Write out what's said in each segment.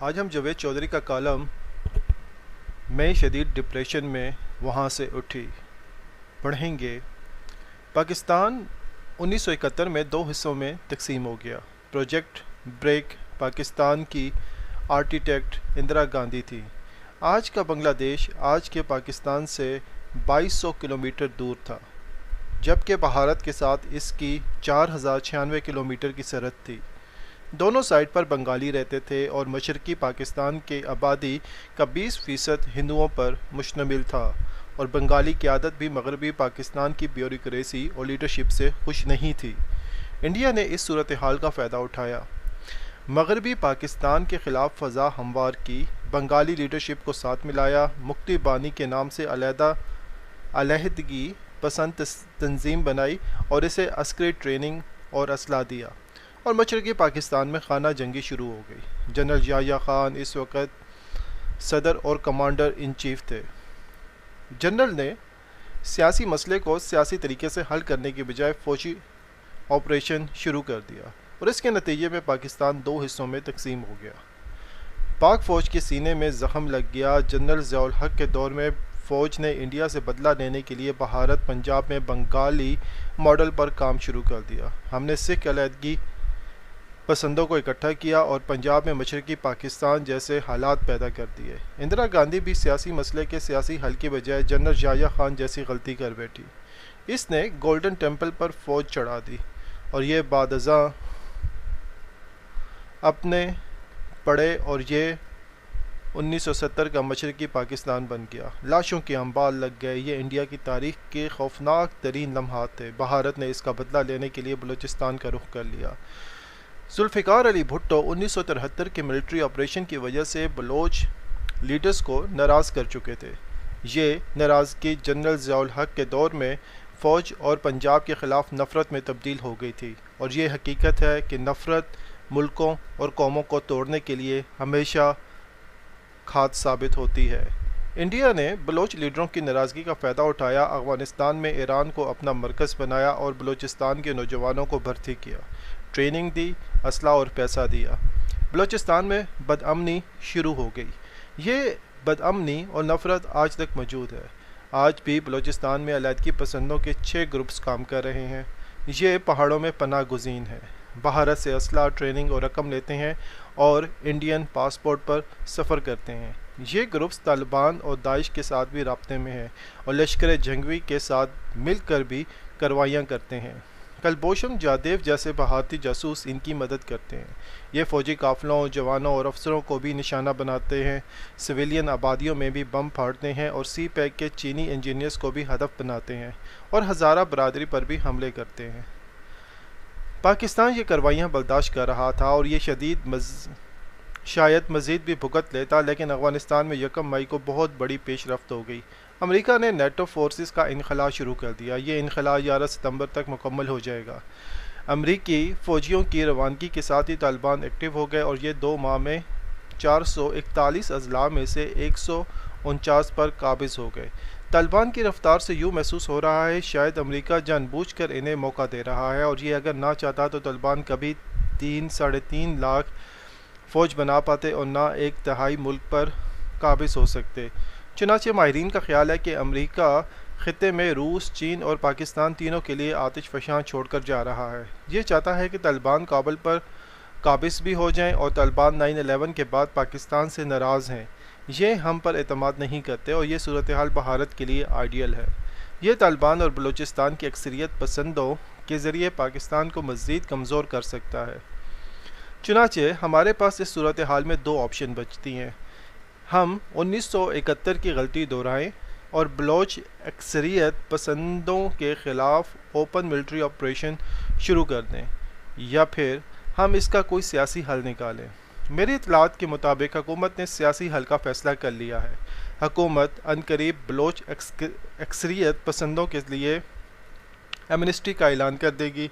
آج ہم جاوید چودھری کا کالم میں شدید ڈپریشن میں وہاں سے اٹھی پڑھیں گے۔ پاکستان 1971 میں دو حصوں میں تقسیم ہو گیا۔ پروجیکٹ بریک پاکستان کی آرکیٹیکٹ اندرا گاندھی تھی۔ آج کا بنگلہ دیش آج کے پاکستان سے 2200 کلومیٹر دور تھا، جبکہ بھارت کے ساتھ اس کی 4096 کلومیٹر کی سرحد تھی۔ دونوں سائڈ پر بنگالی رہتے تھے اور مشرقی پاکستان کی آبادی کا 20% ہندوؤں پر مشتمل تھا، اور بنگالی قیادت بھی مغربی پاکستان کی بیوروکریسی اور لیڈرشپ سے خوش نہیں تھی۔ انڈیا نے اس صورتحال کا فائدہ اٹھایا، مغربی پاکستان کے خلاف فضا ہموار کی، بنگالی لیڈرشپ کو ساتھ ملایا، مکتی بانی کے نام سے علیحدگی پسند تنظیم بنائی اور اسے عسکری ٹریننگ اور اسلحہ دیا، اور مشرقی پاکستان میں خانہ جنگی شروع ہو گئی۔ جنرل یحییٰ خان اس وقت صدر اور کمانڈر ان چیف تھے۔ جنرل نے سیاسی مسئلے کو سیاسی طریقے سے حل کرنے کی بجائے فوجی آپریشن شروع کر دیا، اور اس کے نتیجے میں پاکستان دو حصوں میں تقسیم ہو گیا۔ پاک فوج کے سینے میں زخم لگ گیا۔ جنرل ضیاء الحق کے دور میں فوج نے انڈیا سے بدلہ لینے کے لیے بھارت پنجاب میں بنگالی ماڈل پر کام شروع کر دیا۔ ہم نے سکھ علیحدگی پسندوں کو اکٹھا کیا اور پنجاب میں مشرقی پاکستان جیسے حالات پیدا کر دیے۔ اندرا گاندھی بھی سیاسی مسئلے کے سیاسی حل کی بجائے جنرل یحییٰ خان جیسی غلطی کر بیٹھی۔ اس نے گولڈن ٹیمپل پر فوج چڑھا دی، اور یہ بعد ازاں اپنے پڑے، اور یہ 1970 کا مشرقی پاکستان بن گیا۔ لاشوں کے انبار لگ گئے۔ یہ انڈیا کی تاریخ کے خوفناک ترین لمحات تھے۔ بھارت نے اس کا بدلہ لینے کے لیے بلوچستان کا رخ کر لیا۔ ذوالفقار علی بھٹو 1973 کے ملٹری آپریشن کی وجہ سے بلوچ لیڈرز کو ناراض کر چکے تھے۔ یہ ناراضگی جنرل ضیاء الحق کے دور میں فوج اور پنجاب کے خلاف نفرت میں تبدیل ہو گئی تھی، اور یہ حقیقت ہے کہ نفرت ملکوں اور قوموں کو توڑنے کے لیے ہمیشہ کھاد ثابت ہوتی ہے۔ انڈیا نے بلوچ لیڈروں کی ناراضگی کا فائدہ اٹھایا، افغانستان میں ایران کو اپنا مرکز بنایا اور بلوچستان کے نوجوانوں کو بھرتی کیا، ٹریننگ دی، اسلحہ اور پیسہ دیا۔ بلوچستان میں بدامنی شروع ہو گئی۔ یہ بدامنی اور نفرت آج تک موجود ہے۔ آج بھی بلوچستان میں علیحدگی پسندوں کے 6 گروپس کام کر رہے ہیں۔ یہ پہاڑوں میں پناہ گزین ہیں، بھارت سے اسلحہ، ٹریننگ اور رقم لیتے ہیں، اور انڈین پاسپورٹ پر سفر کرتے ہیں۔ یہ گروپس طالبان اور داعش کے ساتھ بھی رابطے میں ہیں، اور لشکر جنگجوی کے ساتھ مل کر بھی کارروائیاں کرتے ہیں۔ کلبھوشن جادیو جیسے بھارتی جاسوس ان کی مدد کرتے ہیں۔ یہ فوجی قافلوں، جوانوں اور افسروں کو بھی نشانہ بناتے ہیں، سویلین آبادیوں میں بھی بم پھاڑتے ہیں، اور سی پیک کے چینی انجینئرز کو بھی ہدف بناتے ہیں، اور ہزارہ برادری پر بھی حملے کرتے ہیں۔ پاکستان یہ کارروائیاں برداشت کر رہا تھا، اور یہ شاید مزید بھی بھگت لیتا، لیکن افغانستان میں 1 مئی کو بہت بڑی پیش رفت ہو گئی۔ امریکہ نے نیٹو فورسز کا انخلاء شروع کر دیا۔ یہ انخلاء 11 ستمبر تک مکمل ہو جائے گا۔ امریکی فوجیوں کی روانگی کے ساتھ ہی طالبان ایکٹیو ہو گئے، اور یہ 2 ماہ میں 441 اضلاع میں سے 149 پر قابض ہو گئے۔ طالبان کی رفتار سے یوں محسوس ہو رہا ہے شاید امریکہ جان بوجھ کر انہیں موقع دے رہا ہے، اور یہ اگر نہ چاہتا تو طالبان کبھی 3-3.5 لاکھ فوج بنا پاتے اور نہ 1/3 ملک پر قابض ہو سکتے۔ چنانچہ ماہرین کا خیال ہے کہ امریکہ خطے میں روس، چین اور پاکستان تینوں کے لیے آتش فشاں چھوڑ کر جا رہا ہے۔ یہ چاہتا ہے کہ طالبان کابل پر قابض بھی ہو جائیں، اور طالبان 9/11 کے بعد پاکستان سے ناراض ہیں۔ یہ ہم پر اعتماد نہیں کرتے، اور یہ صورتحال بھارت کے لیے آئیڈیل ہے۔ یہ طالبان اور بلوچستان کی اکثریت پسندوں کے ذریعے پاکستان کو مزید کمزور کر سکتا ہے۔ چنانچہ ہمارے پاس اس صورتحال میں 2 آپشن بچتی ہیں۔ ہم 1971 کی غلطی دہرائیں اور بلوچ اکثریت پسندوں کے خلاف اوپن ملٹری آپریشن شروع کر دیں، یا پھر ہم اس کا کوئی سیاسی حل نکالیں۔ میری اطلاعات کے مطابق حکومت نے سیاسی حل کا فیصلہ کر لیا ہے۔ حکومت عنقریب بلوچ اکثریت پسندوں کے لیے ایمنسٹی کا اعلان کر دے گی۔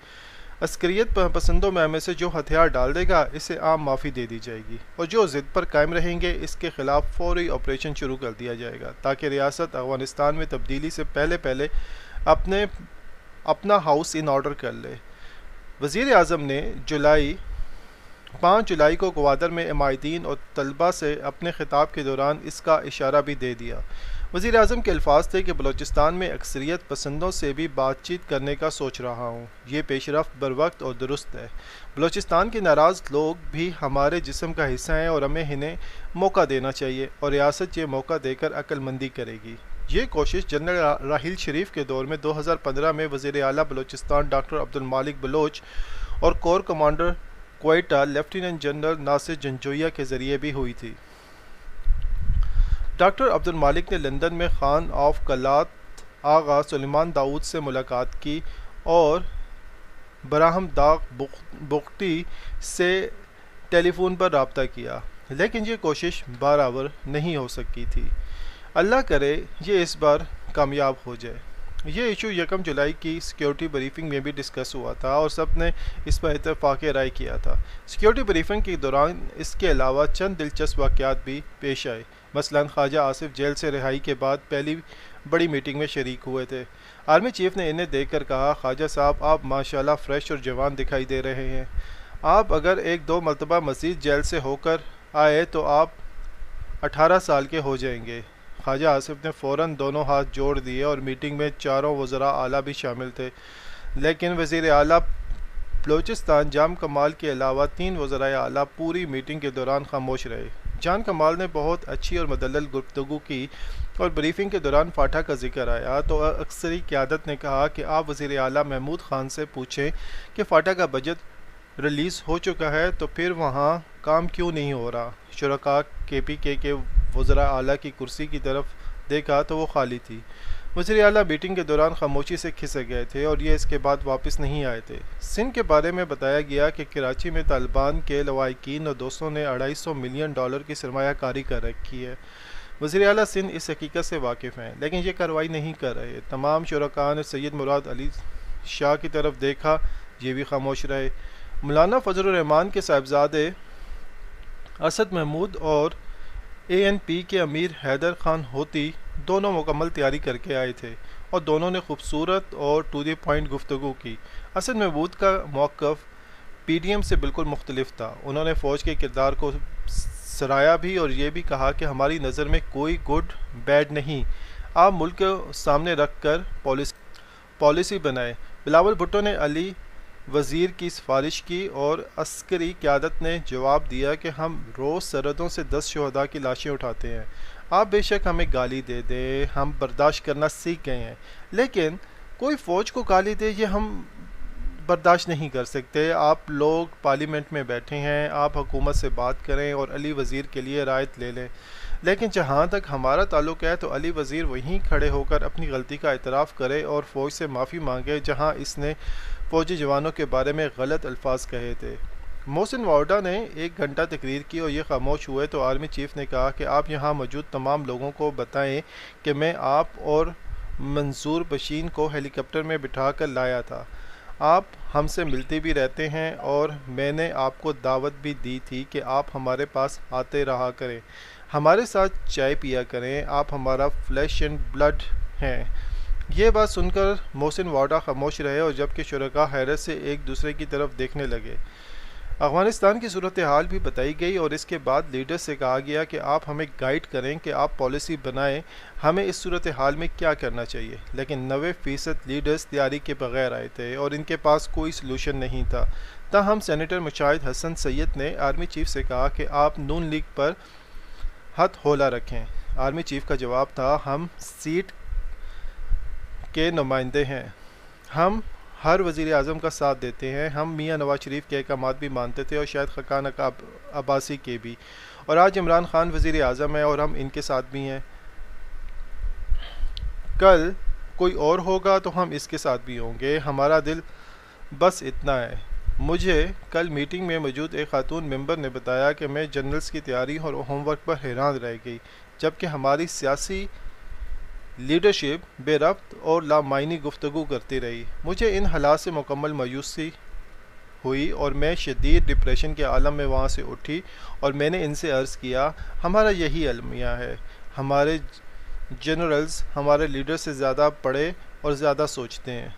عسکریت پسندوں میں سے جو ہتھیار ڈال دے گا اسے عام معافی دے دی جائے گی، اور جو ضد پر قائم رہیں گے اس کے خلاف فوری آپریشن شروع کر دیا جائے گا، تاکہ ریاست افغانستان میں تبدیلی سے پہلے اپنا ہاؤس ان آرڈر کر لے۔ وزیر اعظم نے جولائی 5 جولائی کو گوادر میں عمائدین اور طلبہ سے اپنے خطاب کے دوران اس کا اشارہ بھی دے دیا۔ وزیر اعظم کے الفاظ تھے کہ بلوچستان میں اکثریت پسندوں سے بھی بات چیت کرنے کا سوچ رہا ہوں۔ یہ پیش رفت بروقت اور درست ہے۔ بلوچستان کے ناراض لوگ بھی ہمارے جسم کا حصہ ہیں اور ہمیں انہیں موقع دینا چاہیے، اور ریاست یہ موقع دے کر عقل مندی کرے گی۔ یہ کوشش جنرل راحیل شریف کے دور میں 2015 میں وزیر اعلیٰ بلوچستان ڈاکٹر عبد المالک بلوچ اور corps commander Quetta lieutenant general Nasir Janjua کے ذریعے بھی ہوئی تھی۔ ڈاکٹر عبد المالک نے لندن میں خان آف کلات آغا سلیمان داؤد سے ملاقات کی اور براہم داغ بگٹی سے ٹیلی فون پر رابطہ کیا، لیکن یہ کوشش برابر نہیں ہو سکی تھی۔ اللہ کرے یہ اس بار کامیاب ہو جائے۔ یہ ایشو 1 جولائی کی سیکیورٹی بریفنگ میں بھی ڈسکس ہوا تھا اور سب نے اس پر اتفاق رائے کیا تھا۔ سیکیورٹی بریفنگ کے دوران اس کے علاوہ چند دلچسپ واقعات بھی پیش آئے۔ مثلاً خواجہ آصف جیل سے رہائی کے بعد پہلی بڑی میٹنگ میں شریک ہوئے تھے۔ آرمی چیف نے انہیں دیکھ کر کہا، خواجہ صاحب آپ ماشاءاللہ فریش اور جوان دکھائی دے رہے ہیں، آپ اگر 1-2 مرتبہ مزید جیل سے ہو کر آئے تو آپ 18 سال کے ہو جائیں گے۔ خواجہ آصف نے فوراً دونوں ہاتھ جوڑ دیے اور میٹنگ میں 4 وزراء اعلیٰ بھی شامل تھے، لیکن وزیر اعلیٰ بلوچستان جان کمال کے علاوہ 3 وزرائے اعلیٰ پوری میٹنگ کے دوران خاموش رہے۔ جان کمال نے بہت اچھی اور مدلل گفتگو کی اور بریفنگ کے دوران فاٹا کا ذکر آیا تو عسکری قیادت نے کہا کہ آپ وزیر اعلیٰ محمود خان سے پوچھیں کہ فاٹا کا بجٹ ریلیز ہو چکا ہے تو پھر وہاں کام کیوں نہیں ہو رہا۔ شرکاء KPK کے وزراء اعلیٰ کی کرسی کی طرف دیکھا تو وہ خالی تھی۔ وزیر اعلیٰ میٹنگ کے دوران خاموشی سے کھسک گئے تھے اور یہ اس کے بعد واپس نہیں آئے تھے۔ سندھ کے بارے میں بتایا گیا کہ کراچی میں طالبان کے لواحقین اور دوستوں نے $250 ملین کی سرمایہ کاری کر رکھی ہے۔ وزیر اعلیٰ سندھ اس حقیقت سے واقف ہیں، لیکن یہ کارروائی نہیں کر رہے۔ تمام شرکاء نے سید مراد علی شاہ کی طرف دیکھا، یہ بھی خاموش رہے۔ مولانا فضل الرحمان کے صاحبزادے اسد محمود اور ANP کے امیر حیدر خان ہوتی دونوں مکمل تیاری کر کے آئے تھے اور دونوں نے خوبصورت اور ٹو دی پوائنٹ گفتگو کی۔ اسد محمود کا موقف PDM سے بالکل مختلف تھا۔ انہوں نے فوج کے کردار کو سراہا بھی اور یہ بھی کہا کہ ہماری نظر میں کوئی گڈ بیڈ نہیں، آپ ملک کو سامنے رکھ کر پالیسی بنائیں۔ بلاول بھٹو نے علی وزیر کی سفارش کی اور عسکری قیادت نے جواب دیا کہ ہم روز سرحدوں سے 10 شہداء کی لاشیں اٹھاتے ہیں، آپ بے شک ہمیں گالی دے دیں، ہم برداشت کرنا سیکھ گئے ہیں، لیکن کوئی فوج کو گالی دے یہ ہم برداشت نہیں کر سکتے۔ آپ لوگ پارلیمنٹ میں بیٹھے ہیں، آپ حکومت سے بات کریں اور علی وزیر کے لیے رعایت لے لیں، لیکن جہاں تک ہمارا تعلق ہے تو علی وزیر وہیں کھڑے ہو کر اپنی غلطی کا اعتراف کرے اور فوج سے معافی مانگے جہاں اس نے فوجی جوانوں کے بارے میں غلط الفاظ کہے تھے۔ محسن واوڈا نے 1 گھنٹہ تقریر کی اور یہ خاموش ہوئے تو آرمی چیف نے کہا کہ آپ یہاں موجود تمام لوگوں کو بتائیں کہ میں آپ اور منظور بشین کو ہیلی کاپٹر میں بٹھا کر لایا تھا، آپ ہم سے ملتے بھی رہتے ہیں اور میں نے آپ کو دعوت بھی دی تھی کہ آپ ہمارے پاس آتے رہا کریں، ہمارے ساتھ چائے پیا کریں، آپ ہمارا فلیش اینڈ بلڈ ہیں۔ یہ بات سن کر محسن واوڈا خاموش رہے اور جبکہ شرکاء حیرت سے ایک دوسرے کی طرف دیکھنے لگے۔ افغانستان کی صورتحال بھی بتائی گئی اور اس کے بعد لیڈر سے کہا گیا کہ آپ ہمیں گائیڈ کریں کہ آپ پالیسی بنائیں، ہمیں اس صورتحال میں کیا کرنا چاہیے، لیکن 90% لیڈرز تیاری کے بغیر آئے تھے اور ان کے پاس کوئی سلوشن نہیں تھا۔ تاہم سینیٹر مشاہد حسن سید نے آرمی چیف سے کہا کہ آپ نون لیگ پر ہتھ ہولا رکھیں۔ آرمی چیف کا جواب تھا، ہم سیٹ کے نمائندے ہیں، ہم ہر وزیر اعظم کا ساتھ دیتے ہیں، ہم میاں نواز شریف کے احکامات بھی مانتے تھے اور شاید خاقان عباسی کے بھی، اور آج عمران خان وزیر اعظم ہے اور ہم ان کے ساتھ بھی ہیں، کل کوئی اور ہوگا تو ہم اس کے ساتھ بھی ہوں گے، ہمارا دل بس اتنا ہے۔ مجھے کل میٹنگ میں موجود ایک خاتون ممبر نے بتایا کہ میں جنرلز کی تیاری اور ہوم ورک پر حیران رہ گئی، جبکہ ہماری سیاسی لیڈرشپ بے ربط اور لامعنی گفتگو کرتی رہی۔ مجھے ان حالات سے مکمل مایوسی ہوئی اور میں شدید ڈپریشن کے عالم میں وہاں سے اٹھی اور میں نے ان سے عرض کیا، ہمارا یہی المیہ ہے، ہمارے جنرلز ہمارے لیڈر سے زیادہ پڑھے اور زیادہ سوچتے ہیں۔